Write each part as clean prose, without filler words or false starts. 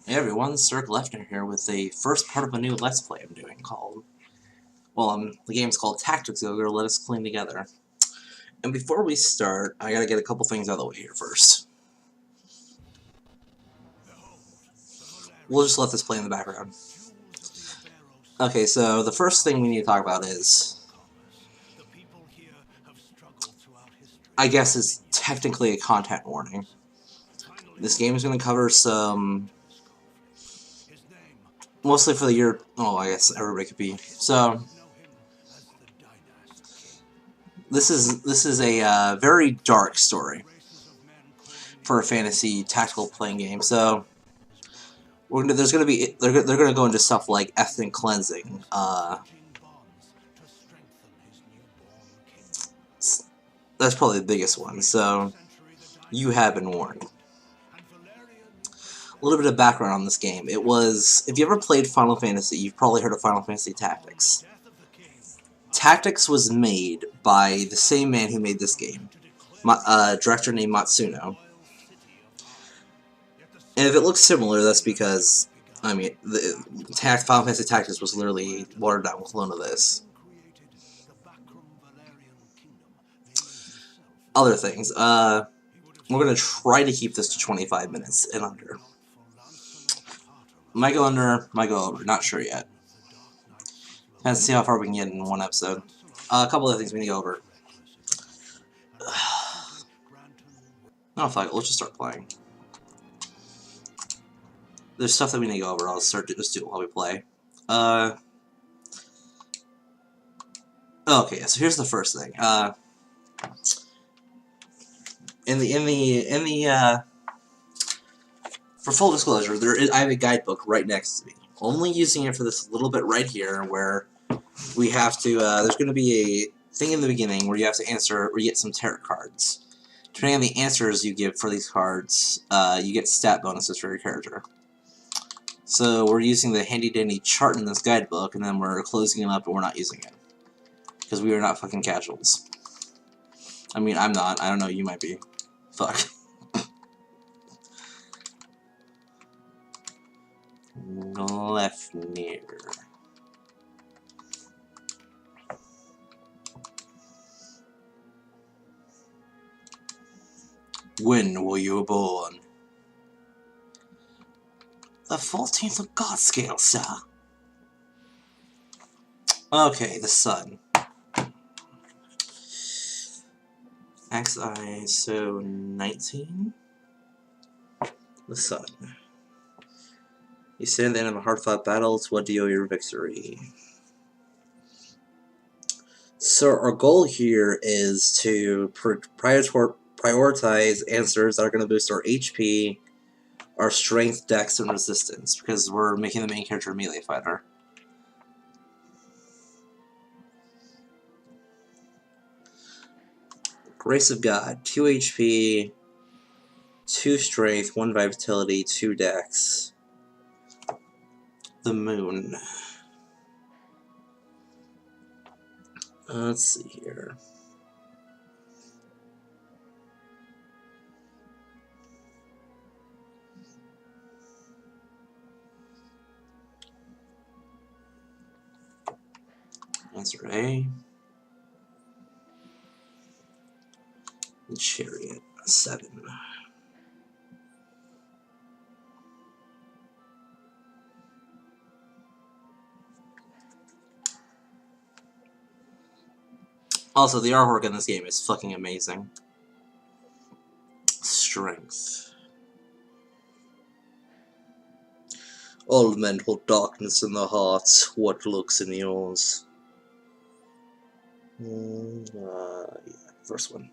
Hey everyone, Cirque Lefner here with the first part of a new Let's Play I'm doing called... Well, the game's called Tactics Ogre, Let Us Clean Together. And before we start, I gotta get a couple things out of the way here first. We'll just let this play in the background. Okay, so the first thing we need to talk about is... I guess it's technically a content warning. This game is going to cover some... mostly for the year... oh, I guess everybody could be. So... This is a very dark story for a fantasy tactical playing game. So they're gonna go into stuff like ethnic cleansing. That's probably the biggest one. So you have been warned. A little bit of background on this game. It was, if you ever played Final Fantasy, you've probably heard of Final Fantasy Tactics. Tactics was made by the same man who made this game, director named Matsuno. And if it looks similar, that's because, I mean, Final Fantasy Tactics was literally a watered down clone of this. Other things, we're going to try to keep this to 25 minutes and under. Might go under, might go over, not sure yet. Let's see how far we can get in one episode. A couple of things we need to go over. No, fuck it, let's just start playing. There's stuff that we need to go over. I'll start to just do it while we play. Okay, so here's the first thing. For full disclosure, I have a guidebook right next to me. Only using it for this little bit right here, where we have to. There's going to be a thing in the beginning where you have to answer, where you get some tarot cards. Depending on the answers you give for these cards, you get stat bonuses for your character. So we're using the handy-dandy chart in this guidebook, and then we're closing it up, and we're not using it. Because we are not fucking casuals. I mean, I'm not. I don't know, you might be. Fuck. Left near. When were you born? The 14th of God scale, sir. Okay, the sun. XI, so 19? The sun. You stand at the end of a hard-fought battle to what do you owe your victory? So our goal here is to prioritize answers that are going to boost our HP, our strength, dex, and resistance, because we're making the main character a melee fighter. Grace of God, 2 HP, 2 strength, 1 vitality, 2 dex. The moon. Let's see here. Answer A. The Chariot, 7. Also, the artwork in this game is fucking amazing. Strength. All men hold darkness in their hearts. What looks in yours? Yeah, first one.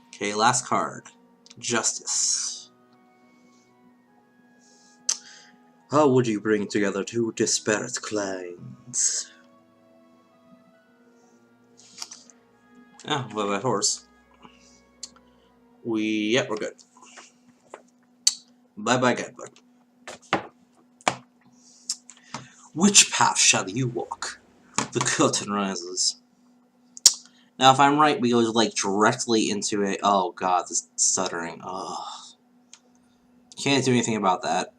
Okay, last card. Justice. How would you bring together two disparate clans? Oh, what about horse? Yep, we're good. Bye-bye, guidebook. Which path shall you walk? The curtain rises. Now, if I'm right, we go like directly into a. Oh god, this stuttering. Ugh. Can't do anything about that.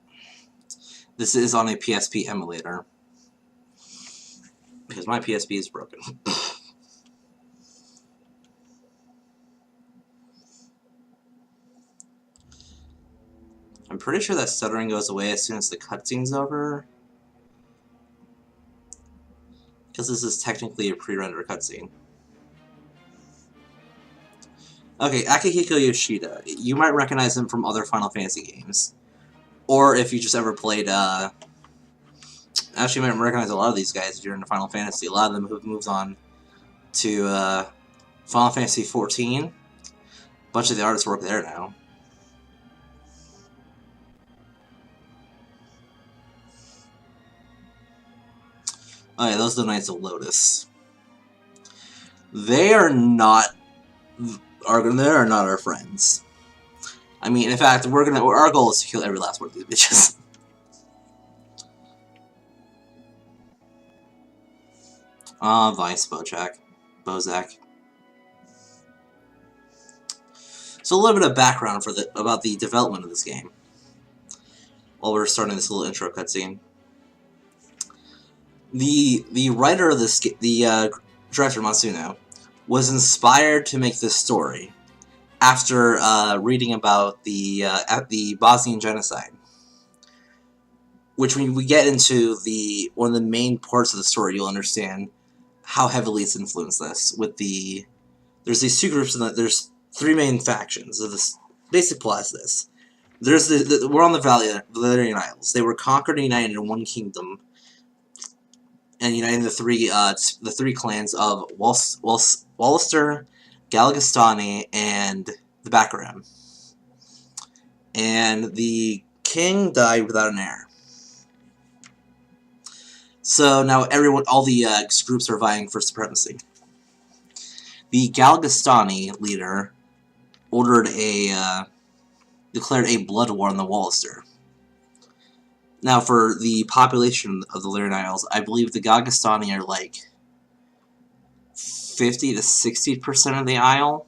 This is on a PSP emulator because my PSP is broken. I'm pretty sure that stuttering goes away as soon as the cutscene's over. Because this is technically a pre-rendered cutscene. Okay, Akihiko Yoshida. You might recognize him from other Final Fantasy games. Or if you just ever played, actually, you might recognize a lot of these guys if you're into Final Fantasy. A lot of them have moved on to, Final Fantasy XIV. A bunch of the artists work there now. Oh yeah, those are the Knights of Lotus. They are not our friends. I mean, in fact, our goal is to kill every last one of these bitches. Vice Bozak. So a little bit of background about the development of this game. While we're starting this little intro cutscene. The writer of this, the director Matsuno, was inspired to make this story after reading about the Bosnian genocide. Which, when we get into one of the main parts of the story, you'll understand how heavily it's influenced this. There's these two groups, and there's three main factions. So this basic plot is this: there's we're on the Valerian Isles. They were conquered and united in one kingdom, and uniting the three clans of Wallister, Galgastani, and the Baccaram. And the king died without an heir. So now all the groups are vying for supremacy. The Galgastani leader declared a blood war on the Wallister. Now, for the population of the Valerian Isles, I believe the Galgastani are like 50 to 60% of the Isle,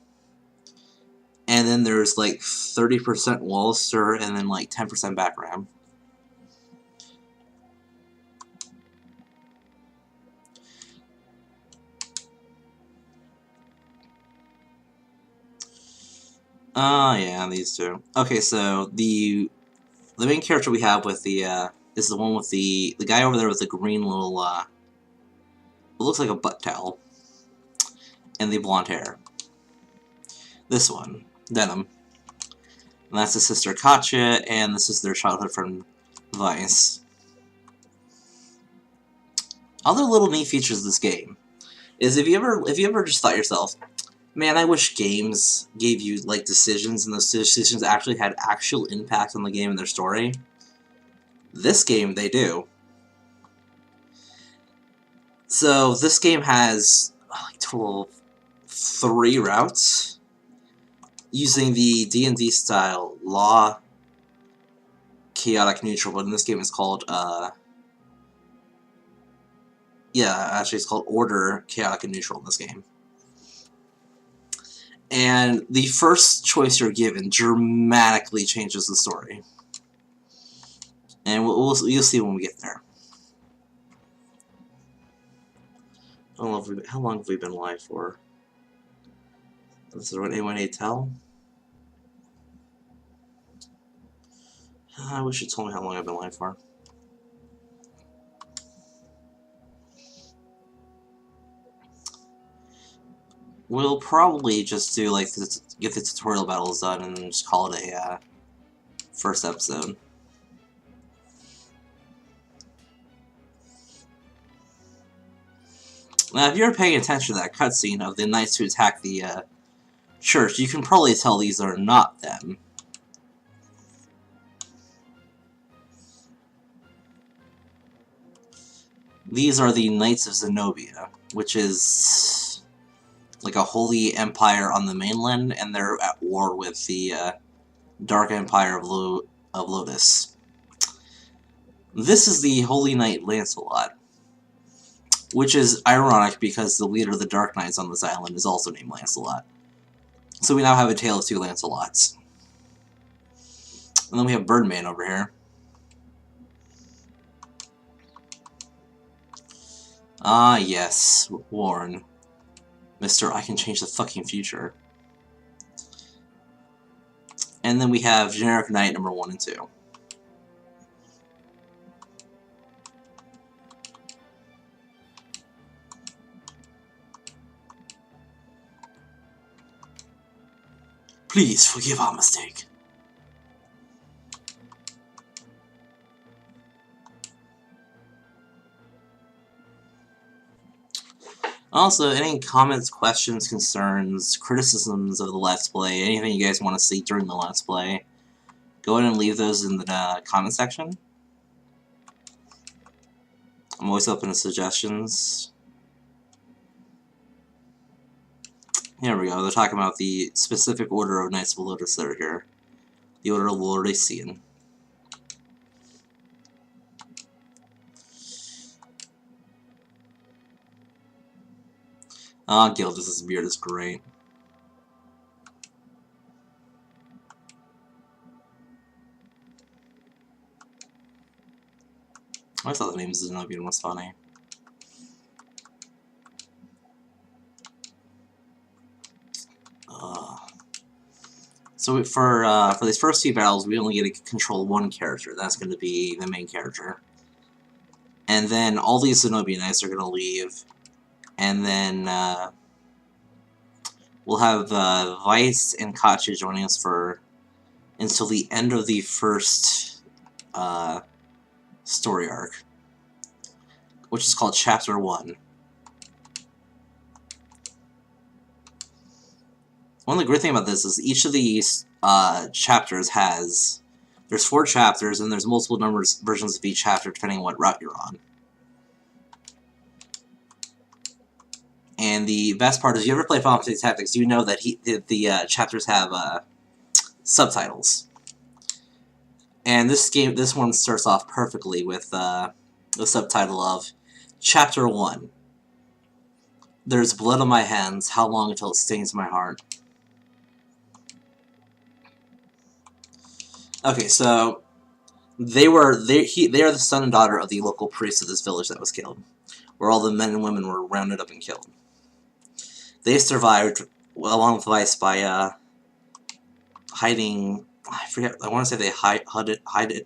and then there's like 30% Wallister, and then like 10% Baccaram. Oh, yeah, these two. Okay, so the main character we have with is the one with the guy over there with the green little, it looks like a butt towel, and the blonde hair. This one, Denim. And that's his sister Katya, and this is their childhood friend, Vice. Other little neat features of this game is if you ever just thought yourself, man, I wish games gave you, like, decisions, and those decisions actually had actual impact on the game and their story. This game, they do. So, this game has, like, a total of 3 routes, using the D&D style, Law, Chaotic, Neutral, but in this game it's called, yeah, actually it's called Order, Chaotic, and Neutral in this game. And the first choice you're given dramatically changes the story. And you'll see when we get there. I don't know how long have we been live for? Is there anyone to tell? I wish you told me how long I've been live for. We'll probably just do, like, get the tutorial battles done and just call it a first episode. Now, if you're paying attention to that cutscene of the knights who attack the church, you can probably tell these are not them. These are the Knights of Zenobia, which is like a holy empire on the mainland, and they're at war with the Dark Empire of Lotus. This is the Holy Knight Lancelot. Which is ironic because the leader of the Dark Knights on this island is also named Lancelot. So we now have a tale of two Lancelots. And then we have Birdman over here. Ah, yes, Warren. Mr. I can change the fucking future. And then we have Generic Knight number 1 and 2. Please forgive our mistake. Also, any comments, questions, concerns, criticisms of the Let's Play, anything you guys want to see during the Let's Play, go ahead and leave those in the comment section. I'm always open to suggestions. Here we go, they're talking about the specific order of Knights of Lotus that are here. The Order of Lordacian. Ah, Gildus' beard is great. I thought the name Zenobia was funny. So for these first two battles, we only get to control one character. That's going to be the main character. And then all these Zenobia Knights are going to leave. And then we'll have Weiss and Katja joining us for until the end of the first story arc, which is called Chapter 1. One of the great things about this is each of these chapters has... There's 4 chapters, and there's multiple versions of each chapter depending on what route you're on. And the best part is, you ever play Final Fantasy Tactics, you know that the chapters have subtitles. And this one starts off perfectly with the subtitle of Chapter 1. There's blood on my hands, how long until it stains my heart? Okay, so they are the son and daughter of the local priest of this village that was killed, where all the men and women were rounded up and killed. They survived, along with Weiss, by hiding. I forget. I want to say they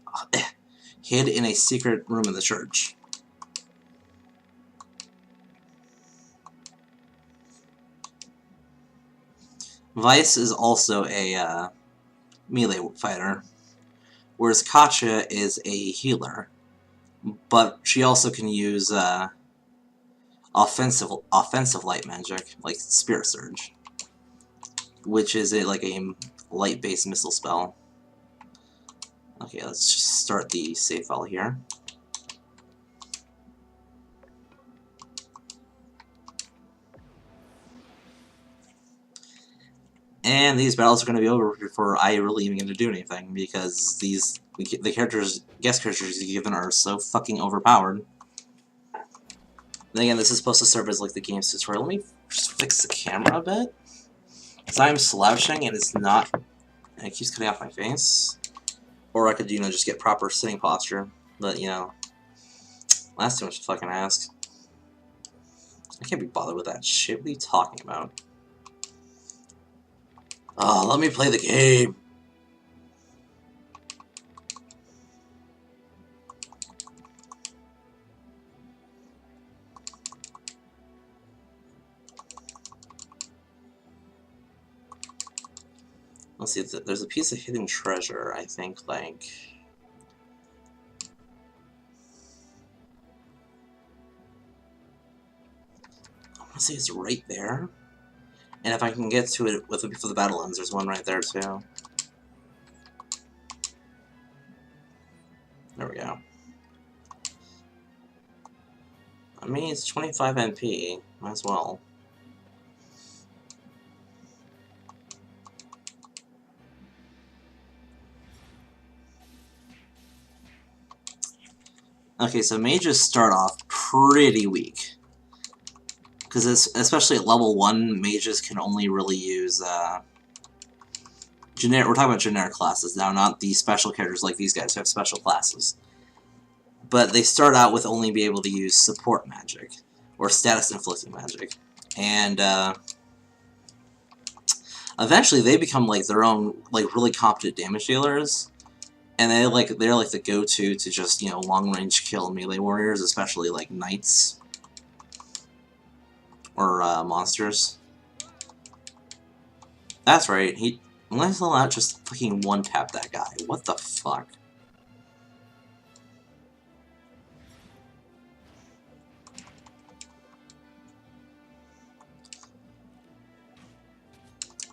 hid in a secret room in the church. Weiss is also a melee fighter, whereas Katja is a healer, but she also can use offensive light magic, like Spirit Surge, which is like a light-based missile spell. Okay, let's just start the save file here. And these battles are going to be over before I really even get to do anything, because the guest characters given are so fucking overpowered. Then again, this is supposed to serve as like the game's tutorial. Let me just fix the camera a bit, because I'm slouching and it's not, and it keeps cutting off my face. Or I could, you know, just get proper sitting posture, but you know, that's too much to fucking ask. I can't be bothered with that shit. What are you talking about? Oh, let me play the game! Let's see, there's a piece of hidden treasure, I think, like... I want to say it's right there. And if I can get to it before the battle ends, there's one right there, too. There we go. I mean, it's 25 MP. Might as well. Okay, so mages start off pretty weak. Because especially at level 1, mages can only really use generic. We're talking about generic classes now, not the special characters like these guys who have special classes. But they start out with only be able to use support magic or status inflicting magic, and eventually they become like their own like really competent damage dealers, and they're like the go-to to just, you know, long range kill melee warriors, especially like knights or monsters. That's right. Let's not just fucking one tap that guy. What the fuck?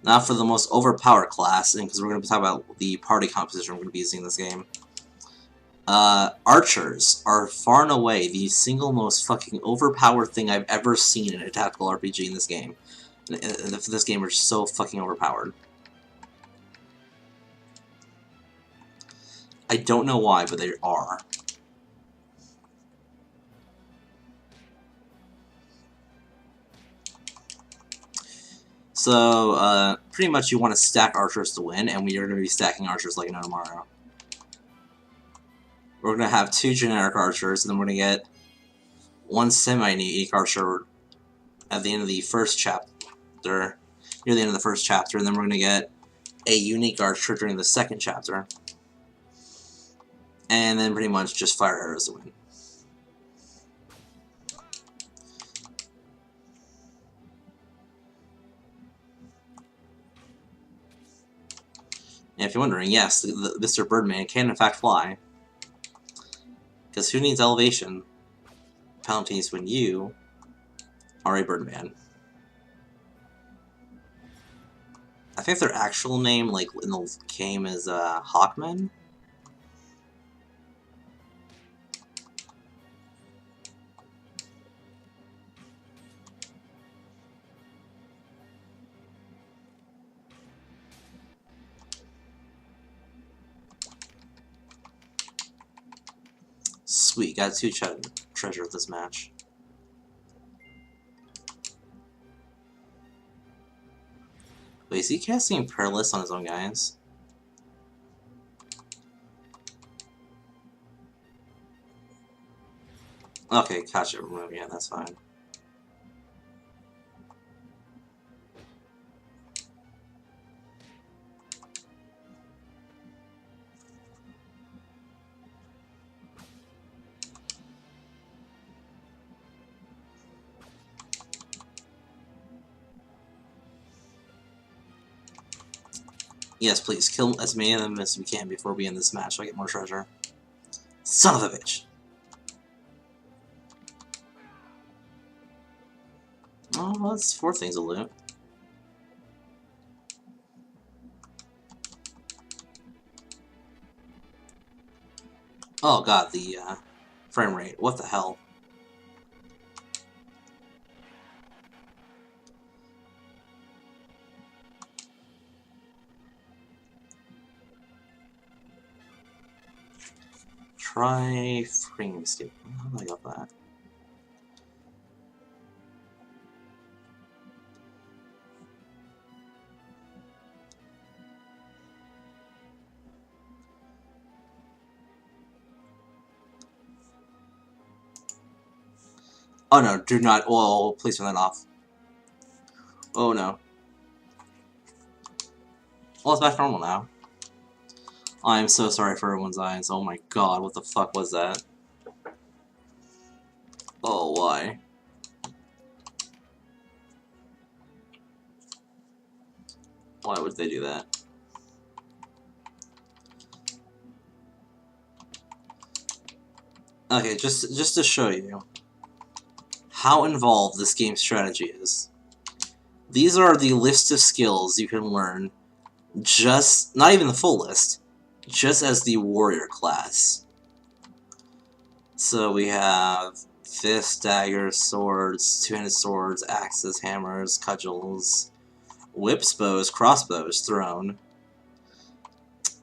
Now for the most overpowered class, and because we're going to talk about the party composition we're going to be using in this game. Archers are far and away the single most fucking overpowered thing I've ever seen in a tactical RPG in this game. This game are so fucking overpowered. I don't know why, but they are. So, pretty much you want to stack archers to win, and we are going to be stacking archers like no tomorrow. We're going to have 2 generic archers, and then we're going to get 1 semi-unique archer at the end of the first chapter, near the end of the first chapter, and then we're going to get a unique archer during the second chapter. And then pretty much just fire arrows to win. And if you're wondering, yes, Mr. Birdman can in fact fly. Because who needs elevation penalties when you are a Birdman? I think their actual name, like in the game, is Hawkman. Sweet, got 2 treasure at this match. Wait, is he casting Perilous on his own guys? Okay, gotcha, remove, yeah, that's fine. Yes, please, kill as many of them as we can before we end this match so I get more treasure. Son of a bitch! Oh, well, that's 4 things to loot. Oh god, the frame rate. What the hell? Try frame escape. How do I got that? Oh no, do not. Oh, please turn that off. Oh no. Well, it's back to normal now. I'm so sorry for everyone's eyes. Oh my god, what the fuck was that? Oh, why? Why would they do that? Okay, just to show you how involved this game's strategy is. These are the list of skills you can learn, just, not even the full list, just as the warrior class. So we have fists, daggers, swords, two-handed swords, axes, hammers, cudgels, whips, bows, crossbows, thrown.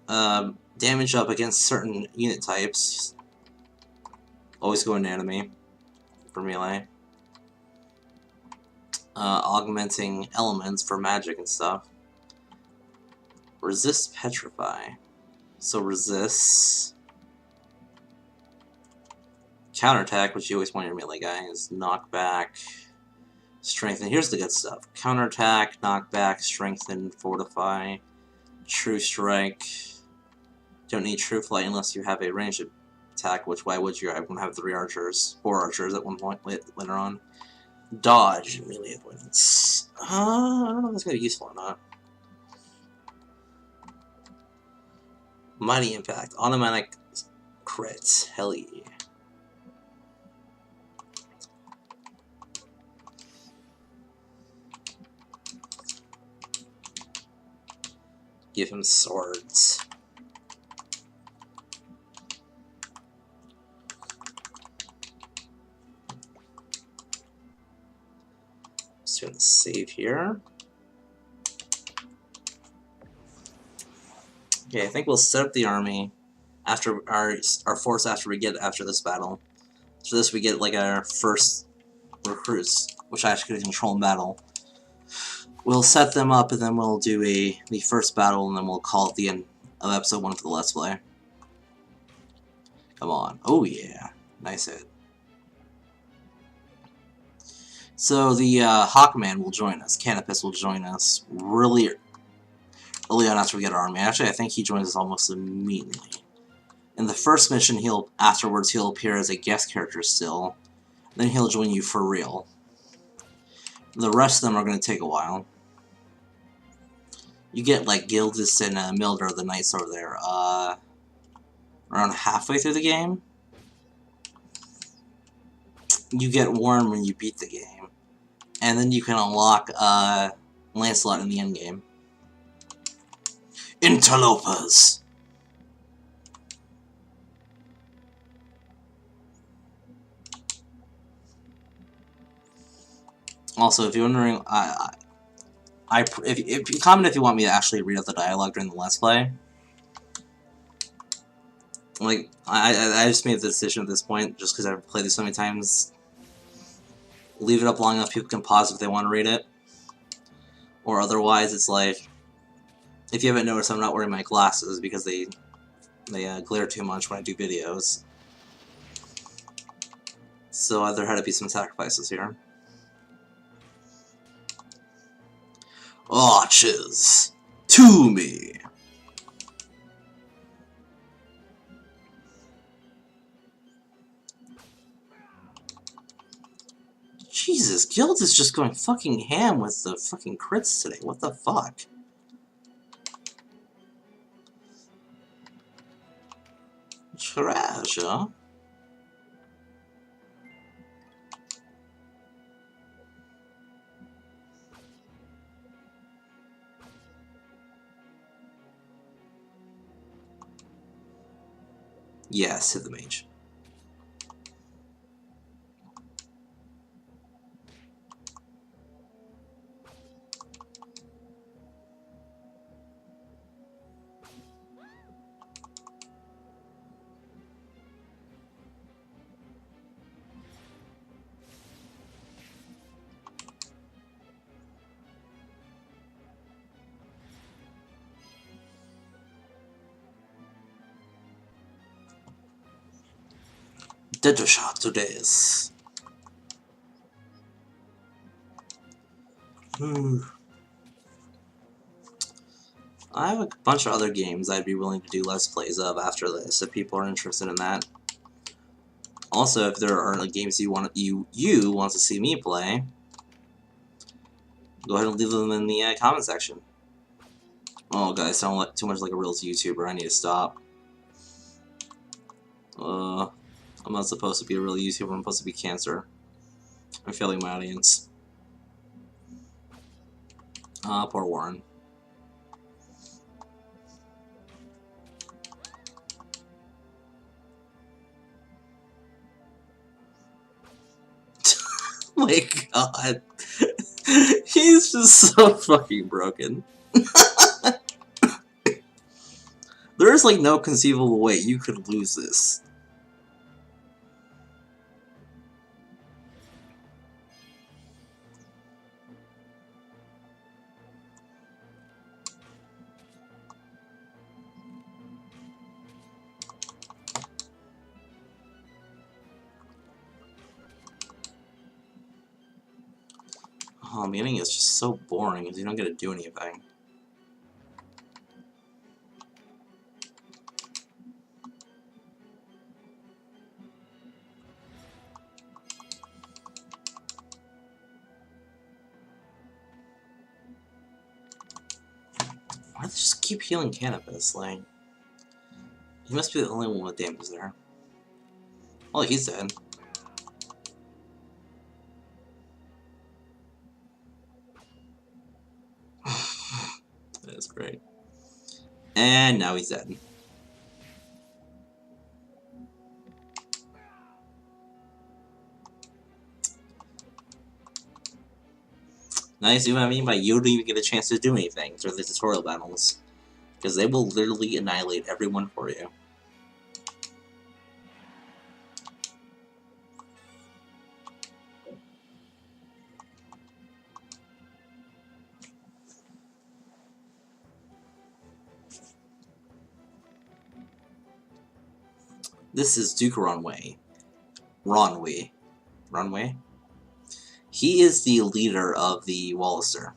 Damage up against certain unit types. Always go in enemy for melee. augmenting elements for magic and stuff. Resist petrify. So resists. Counterattack, which you always want your melee guy, is knockback, strengthen. Here's the good stuff. Counterattack, knockback, strengthen, fortify, true strike. Don't need true flight unless you have a ranged attack, which why would you? I won't have 4 archers at one point later on. Dodge, melee avoidance. I don't know if that's gonna be useful or not. Mighty impact, automatic crits, hell yeah. Give him swords. Just gonna save here. Okay, I think we'll set up the army after our force after this battle. So this we get like our first recruits, which I actually control in battle. We'll set them up and then we'll do the first battle and then we'll call it the end of episode 1 for the Let's Play. Come on. Oh yeah. Nice hit. So the Hawkman will join us. Canopus will join us really early on after we get our army. Actually, I think he joins us almost immediately. In the first mission, afterwards he'll appear as a guest character still. Then he'll join you for real. The rest of them are going to take a while. You get like Gildus and Mildar the Knights over there. Around halfway through the game. You get Warren when you beat the game. And then you can unlock Lancelot in the endgame. Interlopers! Also, if you're wondering, if you comment if you want me to actually read out the dialogue during the Let's Play. Like, I just made the decision at this point, just because I've played this so many times. Leave it up long enough, people can pause if they want to read it. Or otherwise, it's like, if you haven't noticed, I'm not wearing my glasses because they glare too much when I do videos. So there had to be some sacrifices here. Archers, to me! Jesus, Guild is just going fucking ham with the fucking crits today. What the fuck? Trash, huh? Yes, hit the mage. Dead shot to this. I have a bunch of other games I'd be willing to do Let's Plays of after this, if people are interested in that. Also, if there are like, games you want to see me play, go ahead and leave them in the comment section. Oh, guys, I sound too much like a real YouTuber. I need to stop. I'm not supposed to be a real YouTuber. I'm supposed to be cancer. I'm failing my audience. Poor Warren. Oh my god. He's just so fucking broken. There is like no conceivable way you could lose this. Oh, the beginning is just so boring because you don't get to do anything. Why do they just keep healing cannabis? Like, he must be the only one with damage there. Oh, he's dead. That's great. And now he's dead. Nice, see what I mean by you don't even get a chance to do anything through the tutorial battles. Because they will literally annihilate everyone for you. This is Duke Runway. Runway? He is the leader of the Walliser.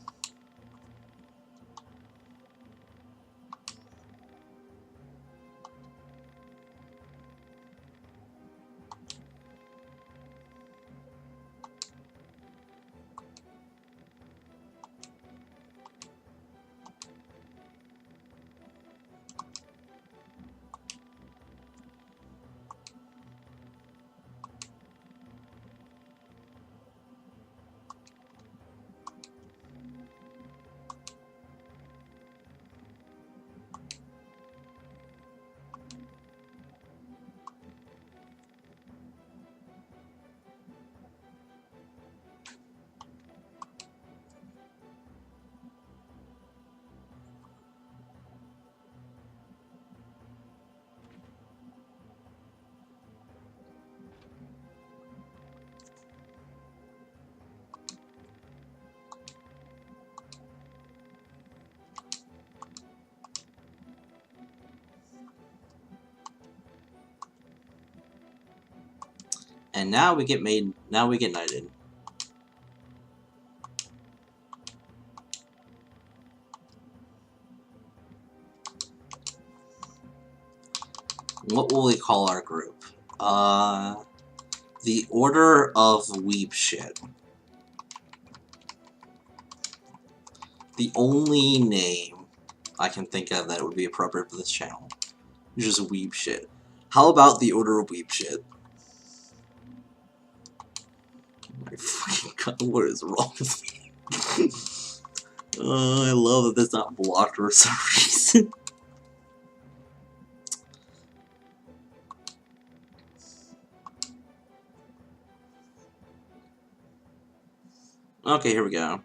And now we get knighted. What will we call our group? The Order of Weeb Shit. The only name I can think of that would be appropriate for this channel. Just Weeb Shit. How about the Order of Weeb Shit? My fucking god, what is wrong with me? I love that that's not blocked for some reason. Okay, here we go.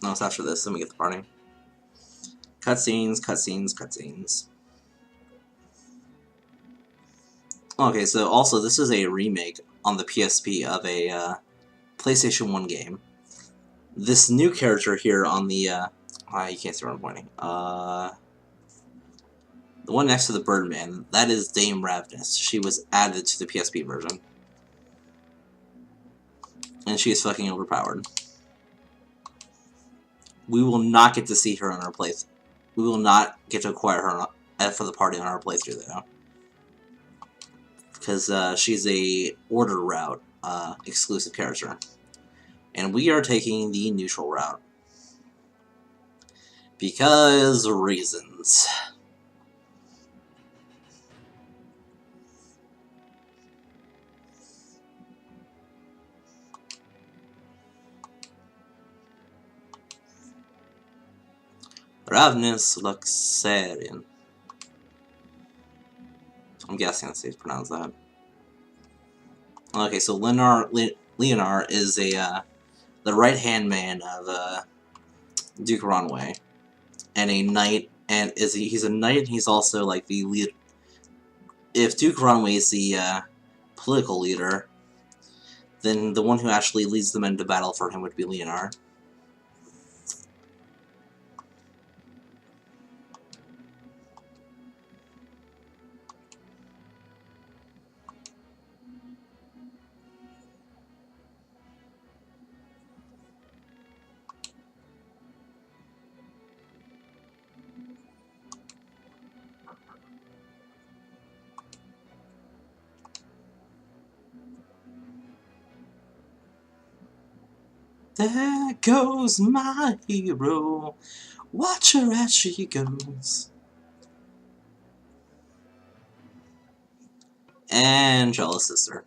No, it's after this, then we get the party. Cutscenes, cutscenes, cutscenes. Okay, so also this is a remake on the PSP of a PlayStation 1 game. This new character here on the, you can't see where I'm pointing. The one next to the Birdman, that is Dame Ravnus. She was added to the PSP version. And she is fucking overpowered. We will not get to see her on our playthrough. We will not get to acquire her for the party on our playthrough, though. Because she's a Order route exclusive character. And we are taking the neutral route. Because reasons. Ravnus Luxarian. I'm guessing that's how you pronounce that. Okay, so Leonard is the right-hand man of Duke Runway, and a knight, and he's a knight, and he's also like the lead. If Duke Runway is the political leader, then the one who actually leads the men to battle for him would be Leonard. There goes my hero. Watch her as she goes. Angela's sister.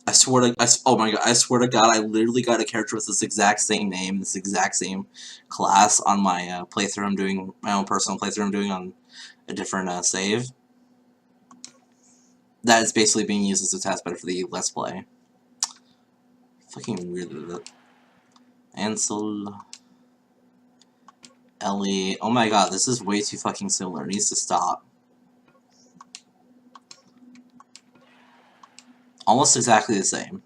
I swear to oh my god, I swear to God, I literally got a character with this exact same name, this exact same class on my playthrough I'm doing, my own personal playthrough I'm doing on a different save. That is basically being used as a test bed for the Let's Play. Fucking weird. Ansel. Ellie. Oh my god, this is way too fucking similar. It needs to stop. Almost exactly the same.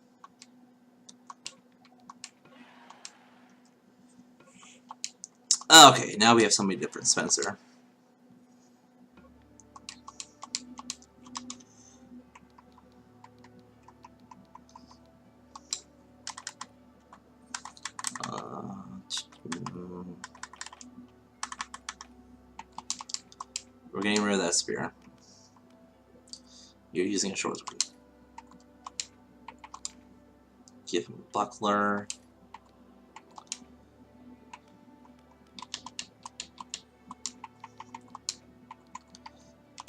Okay, now we have somebody different, Spencer. We're getting rid of that spear. You're using a short sword. Give him a buckler.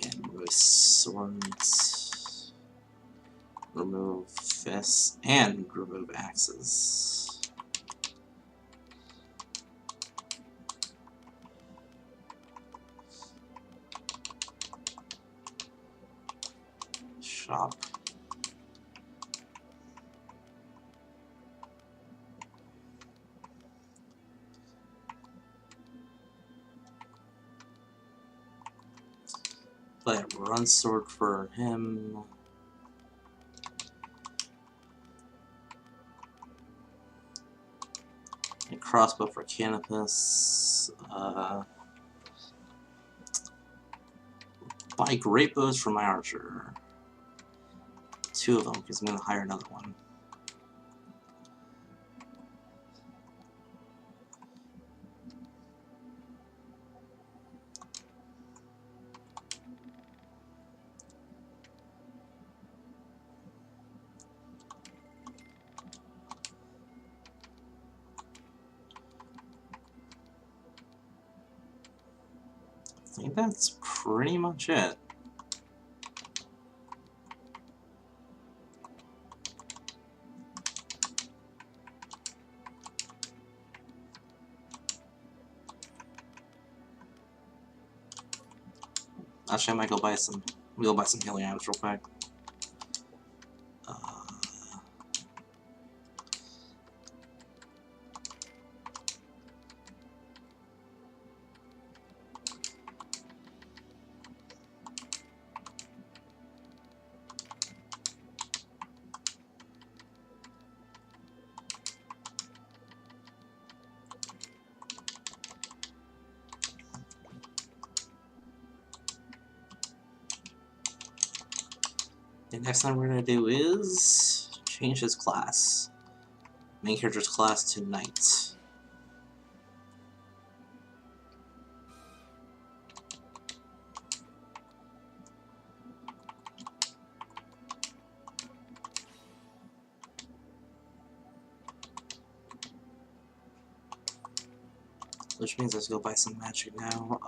And remove swords. Remove fists. And remove axes. Shop. Play a run sword for him. A crossbow for Canopus. Buy great bows for my archer. 2 of them, because I'm going to hire another one. I think that's pretty much it. Actually, I might go buy some. We'll buy some healing items real quick. The next thing we're going to do is change his class. Main character's class to Knight. Which means let's go buy some magic now.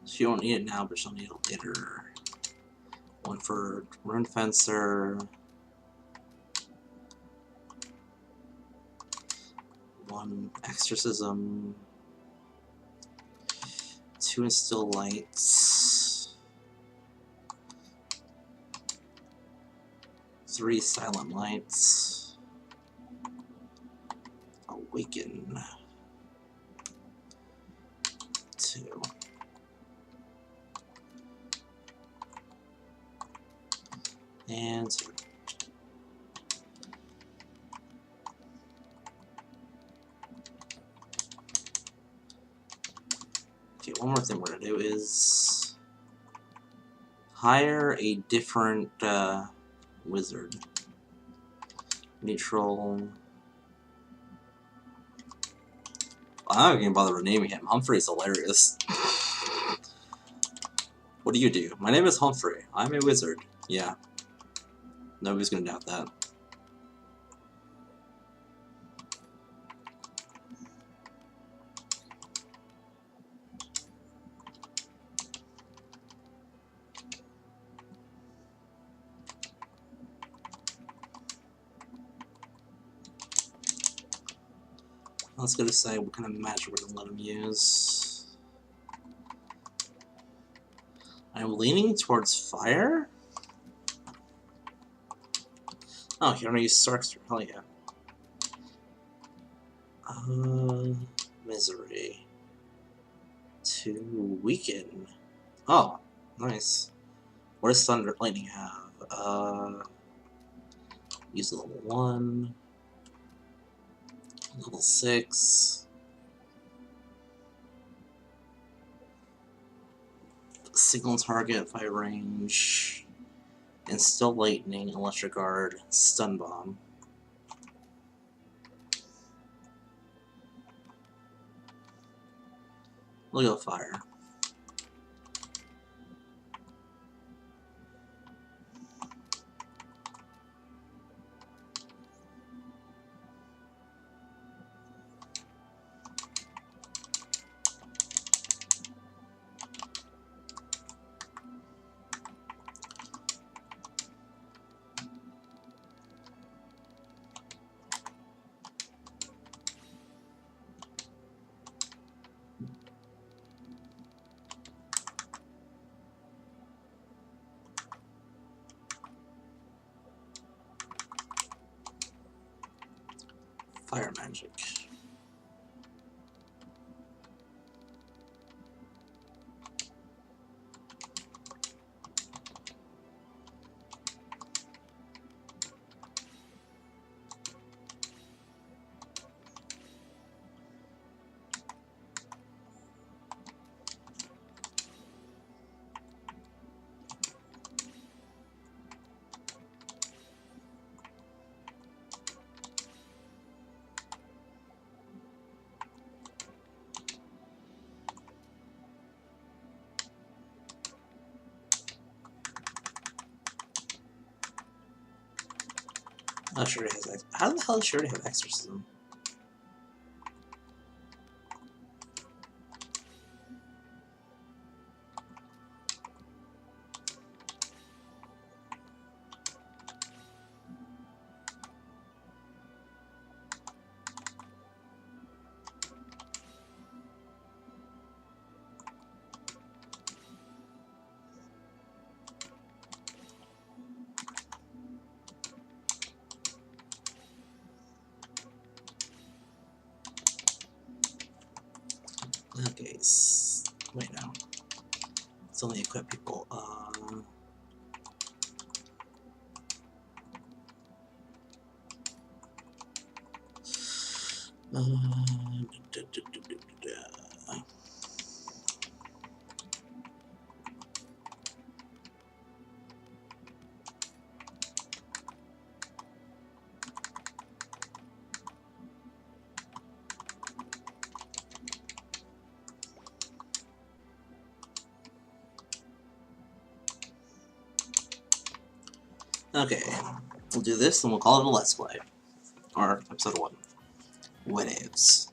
She won't need it now, but she'll need it later. One for Rune Fencer. One Exorcism. 2 Instill Lights. 3 Silent Lights. Awaken. 2. And 2. Okay, one more thing we're gonna do is hire a different wizard. Neutral. I'm not gonna bother renaming him. Humphrey's hilarious. What do you do? My name is Humphrey. I'm a wizard. Yeah. Nobody's gonna doubt that. Let's go decide what kind of magic we're gonna let him use. I'm leaning towards fire? Oh, he already used Sarkster. Hell yeah. Misery. To weaken. Oh, nice. What does Thunder Lightning have? Use level 1. Level 6. Signal target, fire range. Instill Lightning, Electric Guard, Stun Bomb. We'll go fire. Fire magic. Oh, sure he has. How the hell does Shuri have Exorcism? Okay, wait now. It's only equip people. Okay, we'll do this and we'll call it a Let's Play. Or episode 1. Waves.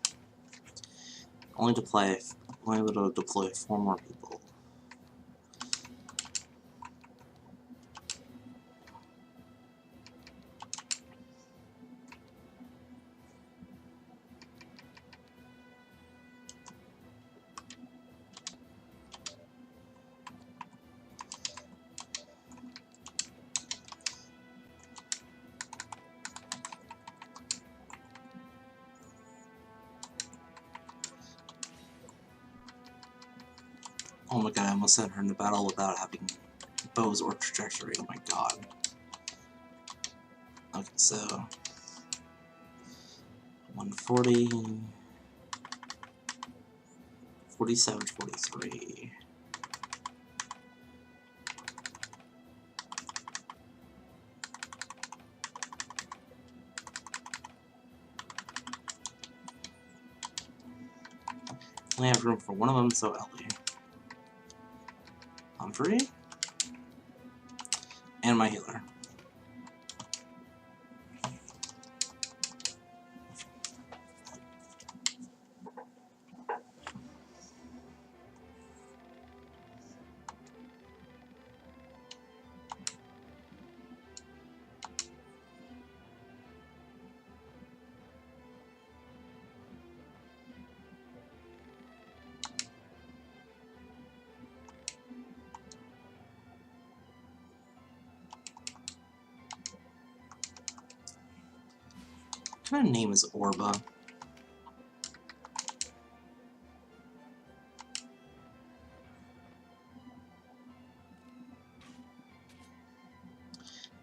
Only able to deploy 4 more people. Oh my god, I almost sent her into battle without having bows or trajectory. Oh my god. Okay, so 140, 47, 43. Only have room for one of them, so Ellie. Humphrey. And my healer. What kind of name is Orba?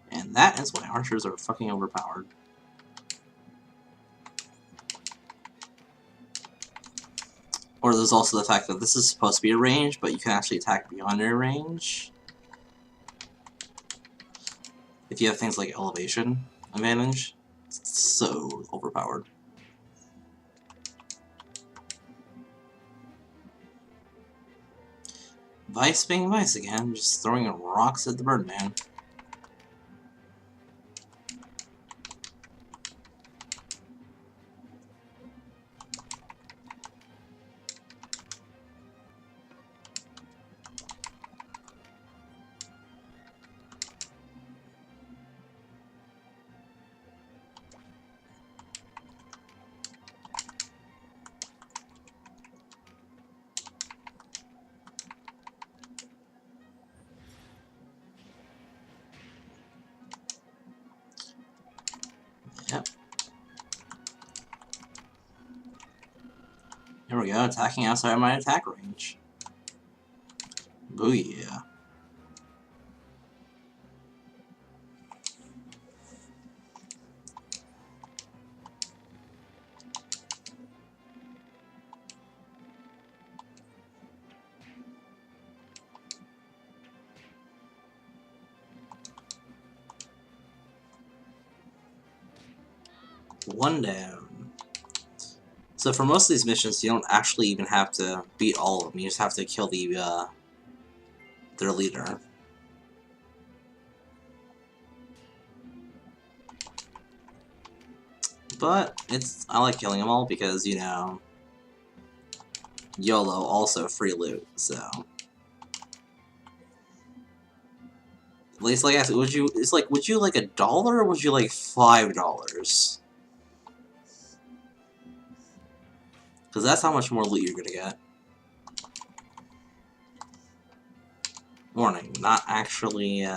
And that is why archers are fucking overpowered. Or there's also the fact that this is supposed to be a range, but you can actually attack beyond your range. If you have things like elevation advantage, it's so overpowered. Vice being Vice again, just throwing rocks at the Birdman. Yep. Here we go, attacking outside my attack range. Booyah. One down. So for most of these missions, you don't actually even have to beat all of them. You just have to kill their leader. But I like killing them all because, you know, YOLO, also free loot. So at least, like I said, would you like $1 or would you like $5? Because that's how much more loot you're gonna get. Warning, not actually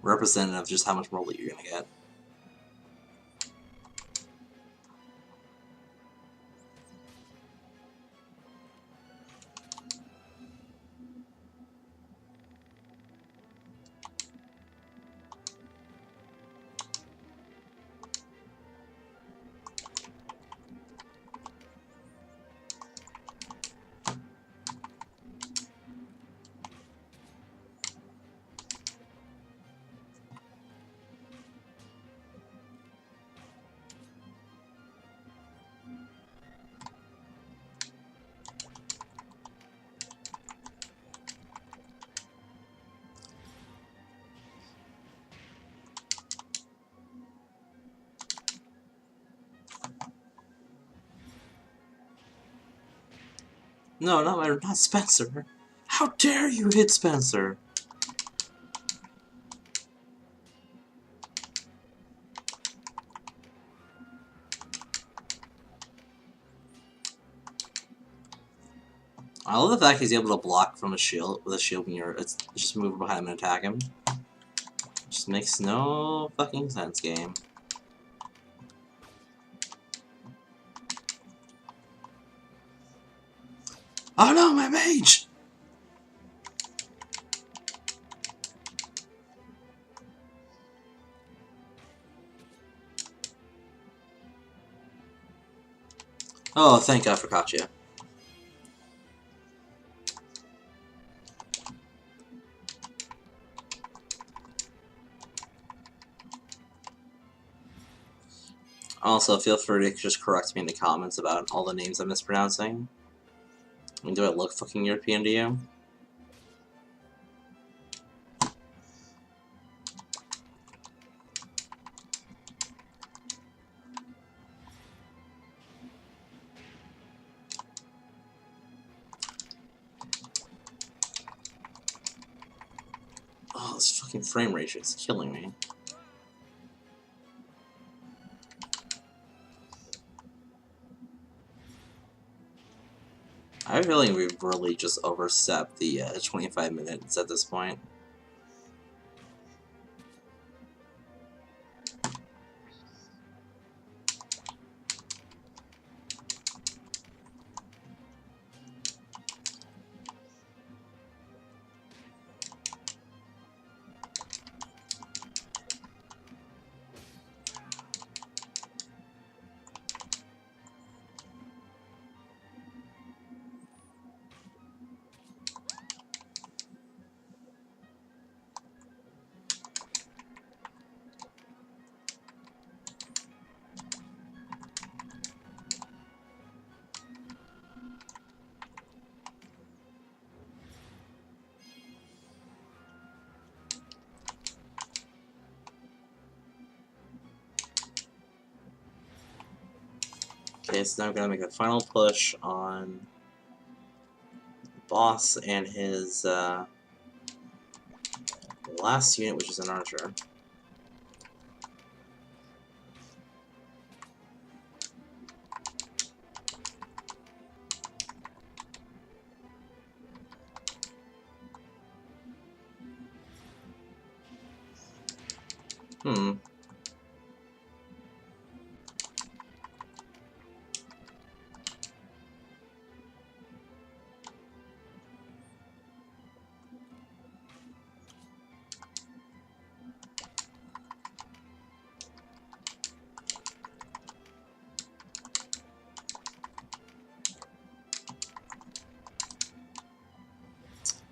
representative of just how much more loot you're gonna get. No, not Spencer. How dare you hit Spencer? I love the fact he's able to block from a shield with a shield when you're just move behind him and attack him. Just makes no fucking sense, game. Oh no, my mage! Oh, thank God for Katya. Also, feel free to just correct me in the comments about all the names I'm mispronouncing. I mean, do I look fucking European to you? fucking frame rate is killing me. I have a feeling we've really just overstepped the 25 minutes at this point. Okay, so now I'm gonna make a final push on the boss and his last unit, which is an archer.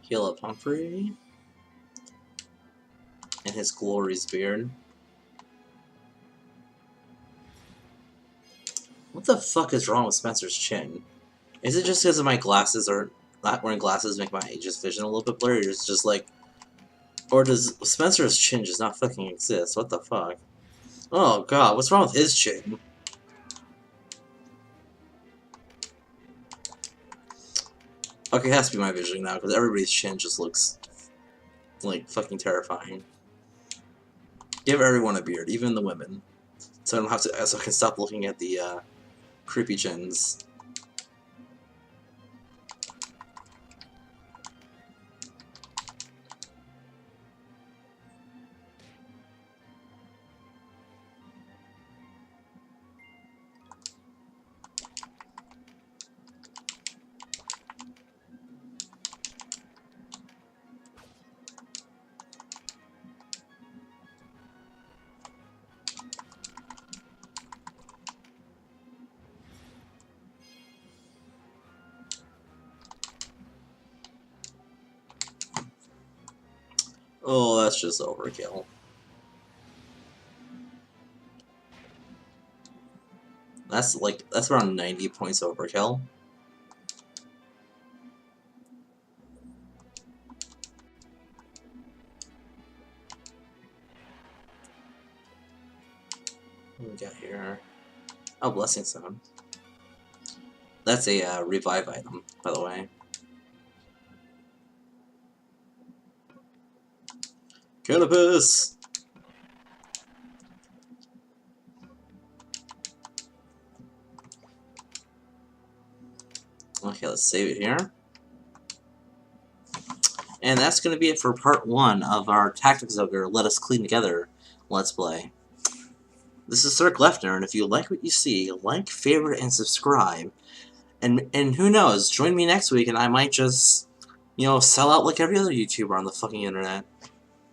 Heal up Humphrey and his glorious beard. What the fuck is wrong with Spencer's chin? Is it just because of my glasses, or not wearing glasses make my just vision a little bit blurry, or is it just like, or does Spencer's chin just not fucking exist? What the fuck? Oh god, what's wrong with his chin? Okay, it has to be my vision now, because everybody's chin just looks like fucking terrifying. Give everyone a beard, even the women. So I don't have to, so I can stop looking at the creepy chins. Oh, that's just overkill. That's around 90 points overkill. What we got here? Oh, Blessing Stone. That's a revive item, by the way. Cannabis! Okay, let's save it here. And that's going to be it for part 1 of our Tactics Ogre Let Us Clean Together Let's Play. This is Cirque Lefner, and if you like what you see, like, favorite, and subscribe. And who knows, join me next week and I might just, you know, sell out like every other YouTuber on the fucking internet.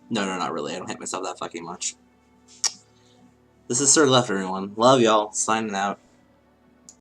No, not really. I don't hate myself that fucking much. This is Cirque Lefner, everyone. Love y'all. Signing out.